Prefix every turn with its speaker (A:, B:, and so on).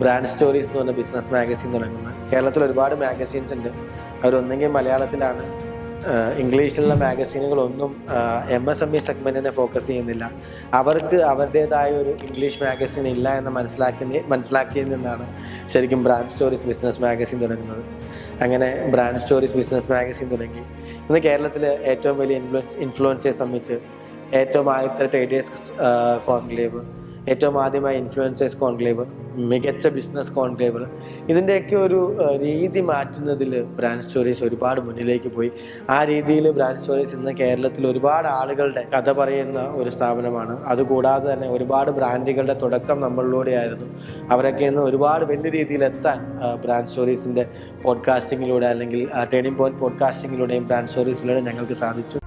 A: Brand stories എന്ന് പറഞ്ഞ business magazine തുടങ്ങുന്നത്. കേരളത്തിൽ ഒരുപാട് മാഗസീൻസ് ഉണ്ട്. അവരൊന്നെങ്കിൽ മലയാളത്തിലാണ്. ഇംഗ്ലീഷിലുള്ള മാഗസീനുകളൊന്നും MSME സെഗ്മെൻറ്റിനെ ഫോക്കസ് ചെയ്യുന്നില്ല. അവർക്ക് അവരുടേതായ ഒരു ഇംഗ്ലീഷ് മാഗസിൻ ഇല്ല എന്ന് മനസ്സിലാക്കിയതിൽ നിന്നാണ് ശരിക്കും ബ്രാൻഡ് സ്റ്റോറീസ് ബിസിനസ് മാഗസിൻ തുടങ്ങുന്നത്. അങ്ങനെ ബ്രാൻഡ് സ്റ്റോറീസ് ബിസിനസ് മാഗസിൻ തുടങ്ങി. ഇന്ന് കേരളത്തിലെ ഏറ്റവും വലിയ ഇൻഫ്ലുവൻസേഴ്സ് സമ്മിറ്റ്, ഏറ്റവും ആദ്യത്തെ ട്രേഡേഴ്സ് കോൺക്ലേവ്, ഏറ്റവും ആദ്യമായി ഇൻഫ്ലുവൻസേഴ്സ് കോൺക്ലേവ്, മികച്ച ബിസിനസ് കോൺക്ലേവ്, ഇതിൻ്റെയൊക്കെ ഒരു രീതി മാറ്റുന്നതിൽ ബ്രാൻഡ് സ്റ്റോറീസ് ഒരുപാട് മുന്നിലേക്ക് പോയി. ആ രീതിയിൽ ബ്രാൻഡ് സ്റ്റോറീസ് ഇന്ന് കേരളത്തിൽ ഒരുപാട് ആളുകളുടെ കഥ പറയുന്ന ഒരു സ്ഥാപനമാണ്. അതുകൂടാതെ തന്നെ ഒരുപാട് ബ്രാൻഡുകളുടെ തുടക്കം നമ്മളിലൂടെയായിരുന്നു. അവരൊക്കെ ഇന്ന് ഒരുപാട് വലിയ രീതിയിൽ എത്താൻ ബ്രാൻഡ് സ്റ്റോറീസിൻ്റെ പോഡ്കാസ്റ്റിങ്ങിലൂടെ അല്ലെങ്കിൽ ടേണിംഗ് പോയിന്റ് പോഡ്കാസ്റ്റിങ്ങിലൂടെയും ബ്രാൻഡ് സ്റ്റോറീസിലൂടെ ഞങ്ങൾക്ക് സാധിച്ചു.